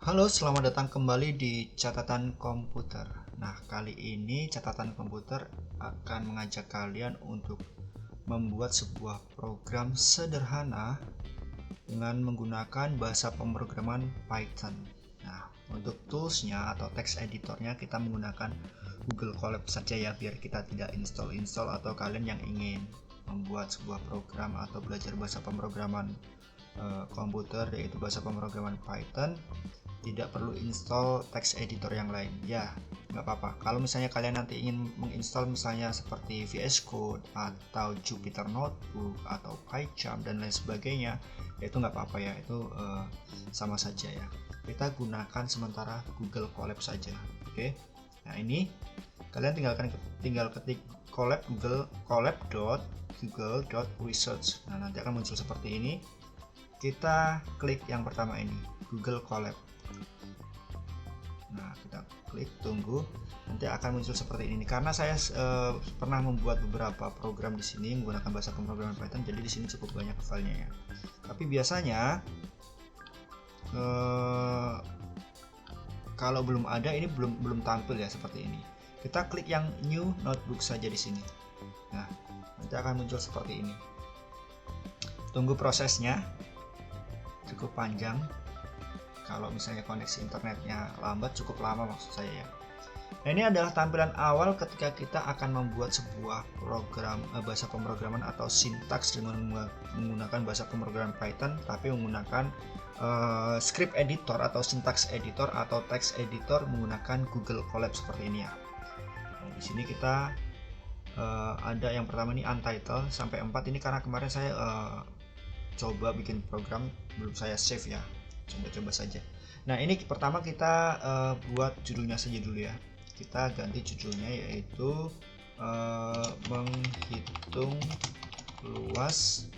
Halo, selamat datang kembali di catatan komputer. Nah, kali ini catatan komputer akan mengajak kalian untuk membuat sebuah program sederhana dengan menggunakan bahasa pemrograman Python. Nah, untuk toolsnya atau text editornya kita menggunakan Google Colab saja ya, biar kita tidak install atau kalian yang ingin membuat sebuah program atau belajar bahasa pemrograman komputer, yaitu bahasa pemrograman Python, tidak perlu install text editor yang lain ya, nggak apa-apa. Kalau misalnya kalian nanti ingin menginstal misalnya seperti VS Code atau Jupyter Notebook atau PyCharm dan lain sebagainya, ya itu nggak apa-apa ya, itu sama saja ya. Kita gunakan sementara Google Colab saja. Oke, nah ini kalian tinggal ketik Colab Google colab.google.research. Nah, nanti akan muncul seperti ini. Kita klik yang pertama ini, Google Colab. Nah, kita klik, tunggu, nanti akan muncul seperti ini. Karena saya pernah membuat beberapa program di sini menggunakan bahasa pemrograman Python, jadi di sini cukup banyak filenya ya. Tapi biasanya kalau belum ada, ini belum tampil ya seperti ini. Kita klik yang New Notebook saja di sini. Nah, nanti akan muncul seperti ini. Tunggu prosesnya, cukup panjang. Kalau misalnya koneksi internetnya lambat, cukup lama maksud saya ya. Nah, ini adalah tampilan awal ketika kita akan membuat sebuah program bahasa pemrograman atau sintaks dengan menggunakan bahasa pemrograman Python, tapi menggunakan script editor atau syntax editor atau text editor menggunakan Google Colab seperti ini ya. Nah, di sini kita ada yang pertama ini untitled sampai 4 ini karena kemarin saya coba bikin program, belum saya save ya, coba-coba saja. Nah, ini pertama kita buat judulnya saja dulu ya. Kita ganti judulnya yaitu menghitung luas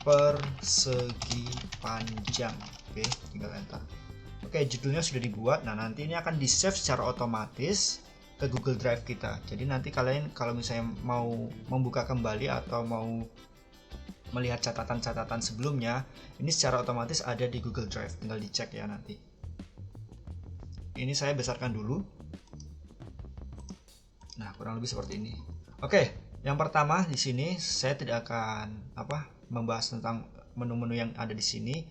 persegi panjang. Oke, tinggal enter. Oke, judulnya sudah dibuat. Nah, nanti ini akan di save secara otomatis ke Google Drive kita. Jadi nanti kalian kalau misalnya mau membuka kembali atau mau melihat catatan-catatan sebelumnya, ini secara otomatis ada di Google Drive, tinggal dicek ya nanti. Ini saya besarkan dulu. Nah, kurang lebih seperti ini. Oke, yang pertama di sini saya tidak akan membahas tentang menu-menu yang ada di sini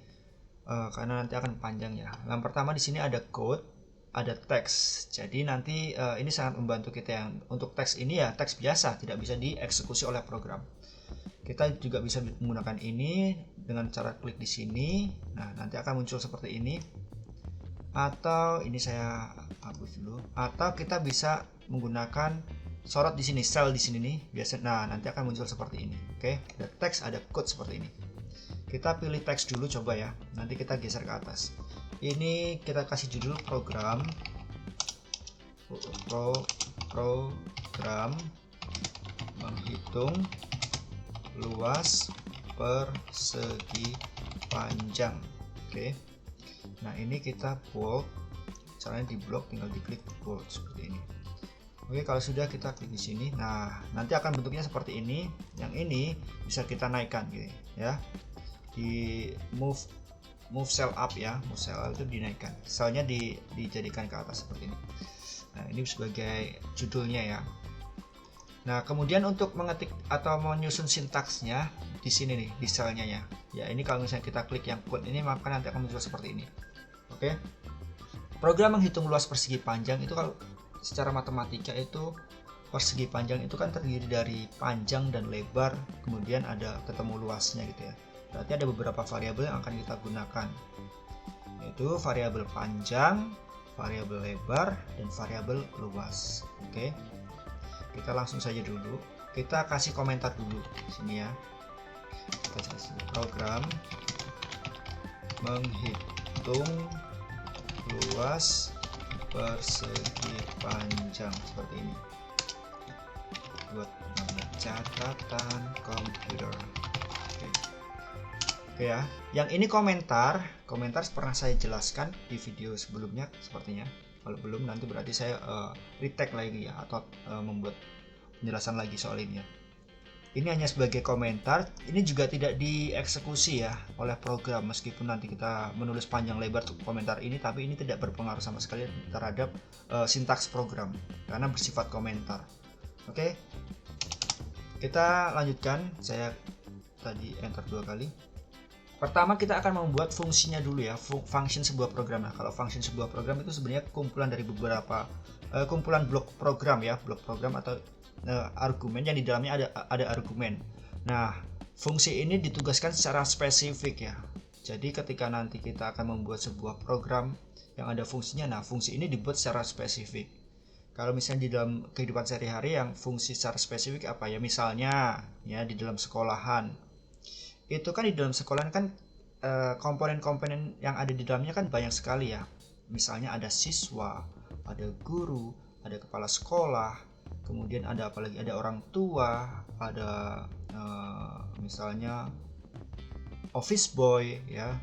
karena nanti akan panjang ya. Yang pertama di sini ada code, ada teks. Jadi nanti ini sangat membantu kita yang untuk teks ini ya, teks biasa, tidak bisa dieksekusi oleh program. Kita juga bisa menggunakan ini dengan cara klik di sini. Nah, nanti akan muncul seperti ini. Atau ini saya hapus dulu. Atau kita bisa menggunakan sorot di sini, cell di sini nih. Biasa. Nah, nanti akan muncul seperti ini. Oke, ada teks, ada code seperti ini. Kita pilih teks dulu coba ya. Nanti kita geser ke atas. Ini kita kasih judul program menghitung luas persegi panjang. Oke. Nah, ini kita bold. Caranya di blok tinggal diklik bold seperti ini. Oke, kalau sudah kita klik di sini. Nah, nanti akan bentuknya seperti ini. Yang ini bisa kita naikkan gitu ya. Di move cell up ya. Move cell up itu dinaikkan. Selnya dijadikan ke atas seperti ini. Nah, ini sebagai judulnya ya. Nah, kemudian untuk mengetik atau menyusun sintaksnya di sini nih, di selnya ya. Ya, ini kalau misalnya kita klik yang code ini, maka nanti akan muncul seperti ini. Oke. Program menghitung luas persegi panjang itu kalau secara matematika itu persegi panjang itu kan terdiri dari panjang dan lebar, kemudian ada ketemu luasnya gitu ya. Berarti ada beberapa variabel yang akan kita gunakan, yaitu variabel panjang, variabel lebar, dan variabel luas. Oke. Kita langsung saja dulu. Kita kasih komentar dulu di sini ya. Kita jelasin program menghitung luas persegi panjang seperti ini. Buat catatan komputer. Oke ya. Yang ini komentar pernah saya jelaskan di video sebelumnya sepertinya. Kalau belum nanti berarti saya retake lagi ya, atau membuat penjelasan lagi soal ini ya. Ini hanya sebagai komentar, ini juga tidak dieksekusi ya oleh program, meskipun nanti kita menulis panjang lebar komentar ini, tapi ini tidak berpengaruh sama sekali terhadap sintaks program karena bersifat komentar. Oke, kita lanjutkan. Saya tadi enter 2 kali. Pertama kita akan membuat fungsinya dulu ya, function sebuah program. Nah, kalau function sebuah program itu sebenarnya kumpulan dari beberapa kumpulan blok program ya, blok program atau argumen yang di dalamnya ada argumen. Nah, fungsi ini ditugaskan secara spesifik ya. Jadi ketika nanti kita akan membuat sebuah program yang ada fungsinya, nah fungsi ini dibuat secara spesifik. Kalau misalnya di dalam kehidupan sehari-hari yang fungsi secara spesifik apa ya, misalnya ya di dalam sekolahan, itu kan di dalam sekolahan kan komponen-komponen yang ada di dalamnya kan banyak sekali ya. Misalnya ada siswa, ada guru, ada kepala sekolah, kemudian ada apalagi, ada orang tua, ada misalnya office boy ya,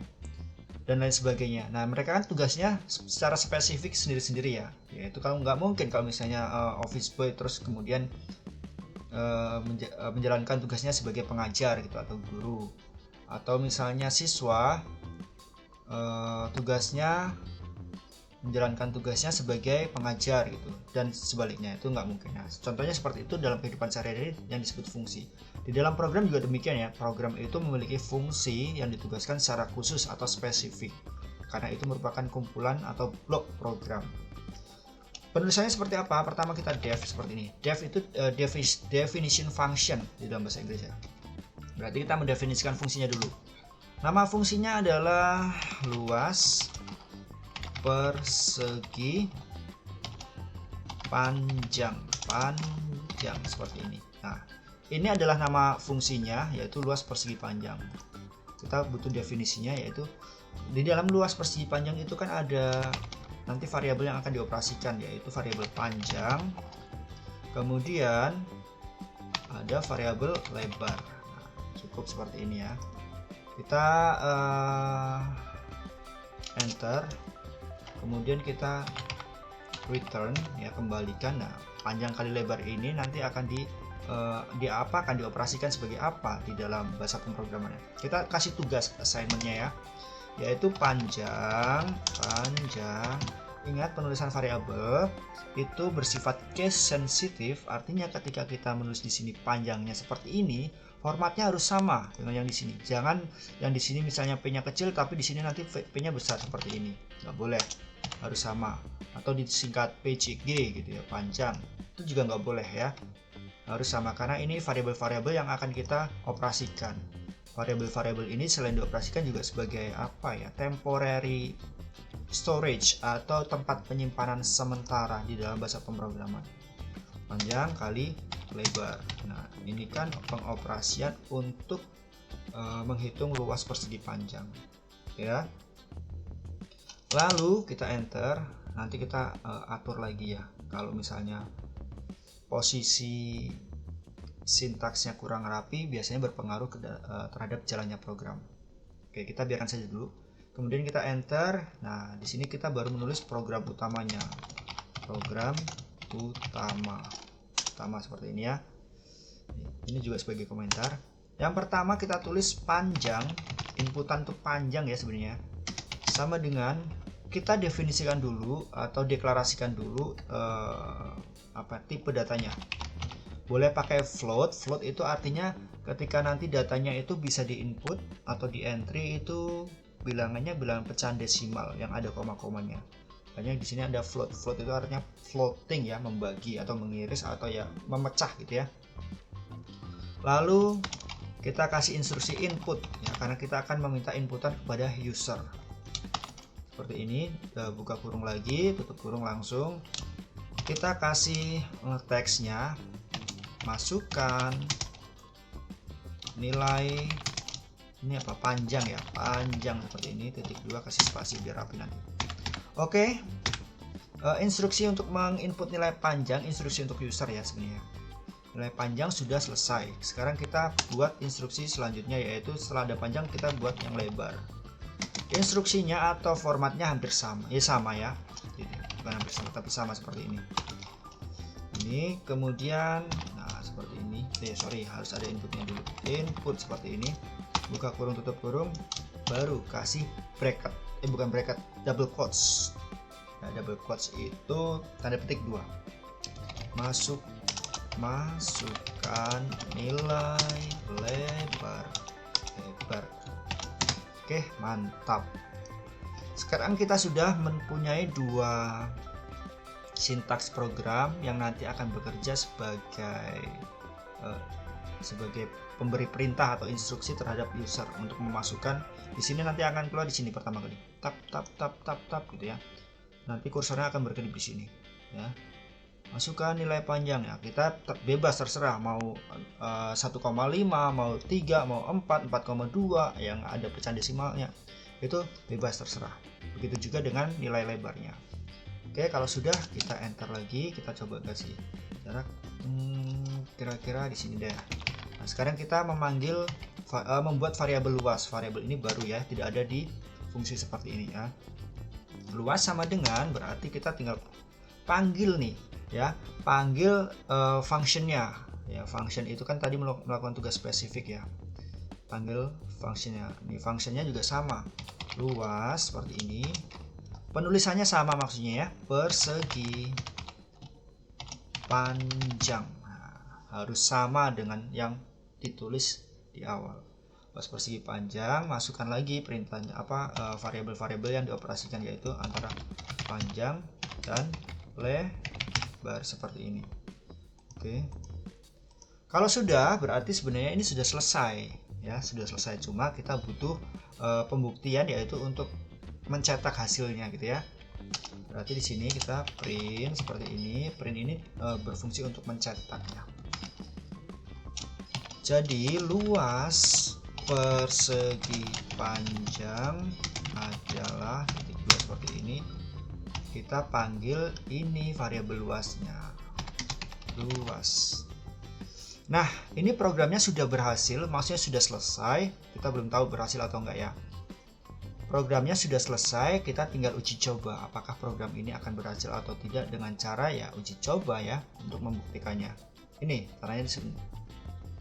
dan lain sebagainya. Nah, mereka kan tugasnya secara spesifik sendiri-sendiri ya. Yaitu kalau nggak mungkin kalau misalnya office boy terus kemudian menjalankan tugasnya sebagai pengajar gitu atau guru, atau misalnya siswa menjalankan tugasnya sebagai pengajar gitu, dan sebaliknya, itu nggak mungkin. Nah, contohnya seperti itu dalam kehidupan sehari-hari yang disebut fungsi. Di dalam program juga demikian ya, program itu memiliki fungsi yang ditugaskan secara khusus atau spesifik, karena itu merupakan kumpulan atau blok program. Penulisannya seperti apa? Pertama kita def seperti ini. Def itu definition function di dalam bahasa Inggris ya. Berarti kita mendefinisikan fungsinya dulu. Nama fungsinya adalah luas persegi panjang seperti ini. Nah, ini adalah nama fungsinya, yaitu luas persegi panjang. Kita butuh definisinya, yaitu di dalam luas persegi panjang itu kan ada nanti variabel yang akan dioperasikan, yaitu variabel panjang, kemudian ada variabel lebar. Nah, cukup seperti ini ya. Kita enter, kemudian kita return ya, kembalikan. Nah, panjang kali lebar ini nanti akan akan dioperasikan sebagai apa di dalam bahasa pemrograman. Kita kasih tugas assignmentnya ya, yaitu panjang. Ingat, penulisan variabel itu bersifat case sensitif, artinya ketika kita menulis di sini panjangnya seperti ini, formatnya harus sama dengan yang di sini. Jangan yang di sini misalnya p-nya kecil tapi di sini nanti p-nya besar seperti ini. Nggak boleh, harus sama. Atau disingkat PCG gitu ya, panjang. Itu juga nggak boleh ya. Harus sama karena ini variabel-variabel yang akan kita operasikan. Variabel-variabel ini selain dioperasikan juga sebagai apa ya, temporary storage atau tempat penyimpanan sementara di dalam bahasa pemrograman. Panjang kali lebar. Nah, ini kan pengoperasian untuk menghitung luas persegi panjang ya. Lalu kita enter, nanti kita atur lagi ya kalau misalnya posisi sintaksnya kurang rapi, biasanya berpengaruh terhadap jalannya program. Oke, kita biarkan saja dulu. Kemudian kita enter. Nah, di sini kita baru menulis program utamanya. Program utama seperti ini ya. Ini juga sebagai komentar. Yang pertama kita tulis panjang. Inputan untuk panjang ya sebenarnya. Sama dengan kita definisikan dulu atau deklarasikan dulu tipe datanya. Boleh pakai float. Float itu artinya ketika nanti datanya itu bisa di-input atau di-entry itu bilangannya bilangan pecahan desimal yang ada koma-komanya. Makanya di sini ada float. Float itu artinya floating ya, membagi atau mengiris atau ya memecah gitu ya. Lalu kita kasih instruksi input ya, karena kita akan meminta inputan kepada user. Seperti ini, buka kurung lagi, tutup kurung langsung. Kita kasih teksnya, masukkan nilai ini apa, panjang ya, panjang seperti ini, titik 2, kasih spasi biar rapi nanti. Oke, instruksi untuk menginput nilai panjang, instruksi untuk user ya sebenarnya. Nilai panjang sudah selesai. Sekarang kita buat instruksi selanjutnya, yaitu setelah ada panjang kita buat yang lebar. Instruksinya atau formatnya hampir sama, sama ya, bukan hampir sama tapi sama seperti ini. Ini kemudian, nah seperti ini. harus ada inputnya dulu. Input seperti ini, buka kurung tutup kurung, baru kasih bracket, bukan bracket, double quotes. Nah, double quotes itu tanda petik 2. Masukkan nilai lebar. Oke, mantap. Sekarang kita sudah mempunyai 2 sintaks program yang nanti akan bekerja sebagai pemberi perintah atau instruksi terhadap user untuk memasukkan. Di sini nanti akan keluar di sini pertama kali. Tap gitu ya. Nanti kursornya akan berkedip di sini ya. Masukkan nilai panjang ya. Kita bebas terserah mau 1,5, mau 3, mau 4, 4,2 yang ada pecahan desimalnya. Itu bebas terserah. Begitu juga dengan nilai lebarnya. Oke, kalau sudah kita enter lagi, kita coba kasih jarak kira-kira di sini deh. Nah, sekarang kita membuat variabel luas. Variabel ini baru ya, tidak ada di fungsi seperti ini ya. Luas sama dengan berarti kita tinggal panggil nih ya, panggil functionnya ya. Function itu kan tadi melakukan tugas spesifik ya, panggil functionnya. Ini functionnya juga sama, luas seperti ini. Penulisannya sama maksudnya ya, persegi panjang. Nah, harus sama dengan yang ditulis di awal. Pas persegi panjang, masukkan lagi perintahnya variabel-variabel yang dioperasikan, yaitu antara panjang dan lebar seperti ini. Oke. Kalau sudah, berarti sebenarnya ini sudah selesai ya, sudah selesai. Cuma kita butuh pembuktian, yaitu untuk mencetak hasilnya gitu ya. Berarti di sini kita print seperti ini. Print ini berfungsi untuk mencetaknya. Jadi luas persegi panjang adalah titik 2 seperti ini. Kita panggil ini variabel luasnya, luas. Nah, ini programnya sudah berhasil, maksudnya sudah selesai. Kita belum tahu berhasil atau enggak ya. Programnya sudah selesai, kita tinggal uji coba apakah program ini akan berhasil atau tidak dengan cara ya uji coba ya, untuk membuktikannya. Ini caranya di sini.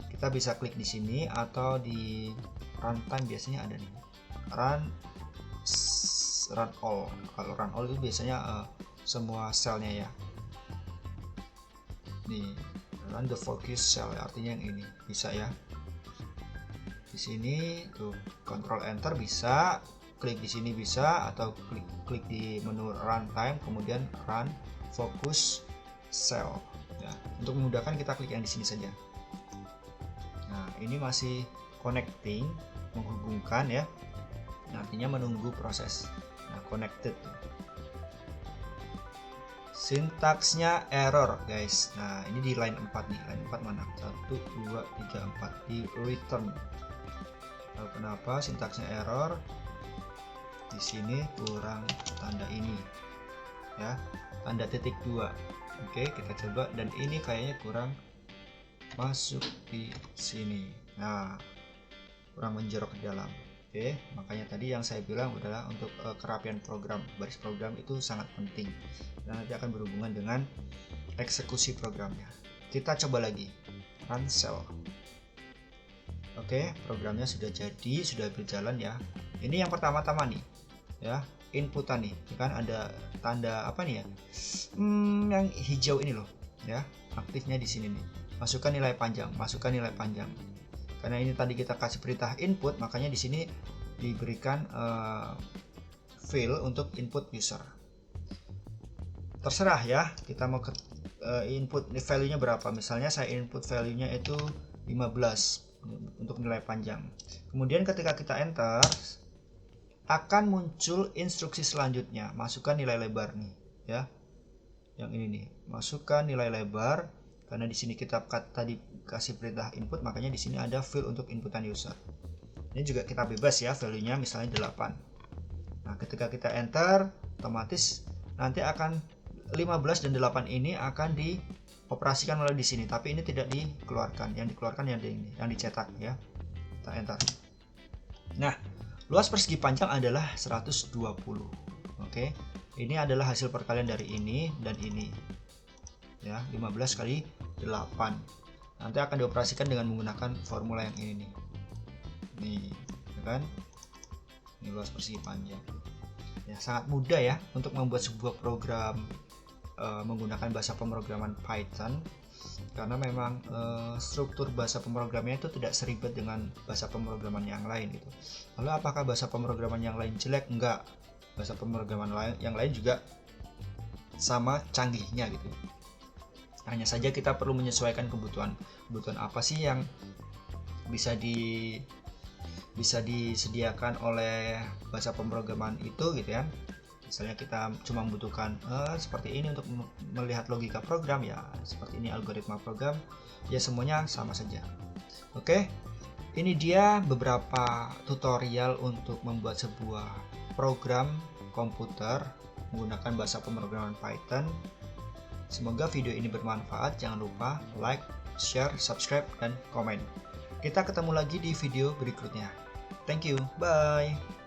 Kita bisa klik di sini atau di runtime biasanya ada nih. Run all. Kalau run all itu biasanya semua selnya ya. Nih, run the focus cell artinya yang ini bisa ya. Di sini tuh control enter bisa. Klik di sini bisa, atau klik di menu runtime kemudian run focus cell ya. Untuk memudahkan kita klik yang di sini saja. Nah, ini masih connecting, menghubungkan ya. Artinya menunggu proses. Nah, connected. Sintaksnya error guys. Nah, ini di line 4 nih. Line 4 mana? 1 2 3 4 di return. Lalu kenapa sintaksnya error? Di sini kurang tanda ini ya, tanda titik 2. Oke, kita coba, dan ini kayaknya kurang masuk di sini. Nah, kurang menjorok ke dalam. Oke, makanya tadi yang saya bilang adalah untuk kerapian program, baris program itu sangat penting dan nanti akan berhubungan dengan eksekusi programnya. Kita coba lagi, run cell. Oke, programnya sudah jadi, sudah berjalan ya. Ini yang pertama-tama nih ya, inputan nih kan ada tanda apa nih ya, yang hijau ini loh ya, aktifnya di sini nih. Masukkan nilai panjang, masukkan nilai panjang. Karena ini tadi kita kasih perintah input, makanya di sini diberikan field untuk input user. Terserah ya, kita mau input value-nya berapa. Misalnya saya input value-nya itu 15 untuk nilai panjang. Kemudian ketika kita enter, akan muncul instruksi selanjutnya. Masukkan nilai lebar nih ya. Yang ini nih, masukkan nilai lebar. Karena di sini kita tadi kasih perintah input, makanya di sini ada field untuk inputan user. Ini juga kita bebas ya, value-nya misalnya 8. Nah, ketika kita enter, otomatis nanti akan 15 dan 8 ini akan dioperasikan oleh di sini, tapi ini tidak dikeluarkan. Yang dikeluarkan yang ini, yang dicetak ya. Kita enter. Nah, luas persegi panjang adalah 120. Oke. Ini adalah hasil perkalian dari ini dan ini. Ya, 15 kali 8. nanti akan dioperasikan dengan menggunakan formula yang ini nih, ya kan? Ini luas persegi panjang. Ya, sangat mudah ya untuk membuat sebuah program menggunakan bahasa pemrograman Python, karena memang struktur bahasa pemrogramannya itu tidak seribet dengan bahasa pemrograman yang lain gitu. Lalu apakah bahasa pemrograman yang lain jelek? Enggak, bahasa pemrograman yang lain juga sama canggihnya gitu. Hanya saja kita perlu menyesuaikan kebutuhan apa sih yang bisa disediakan oleh bahasa pemrograman itu gitu ya. Misalnya kita cuma membutuhkan seperti ini untuk melihat logika program, ya seperti ini algoritma program, ya semuanya sama saja. Oke, ini dia beberapa tutorial untuk membuat sebuah program komputer menggunakan bahasa pemrograman Python. Semoga video ini bermanfaat. Jangan lupa like, share, subscribe, dan komen. Kita ketemu lagi di video berikutnya. Thank you, bye.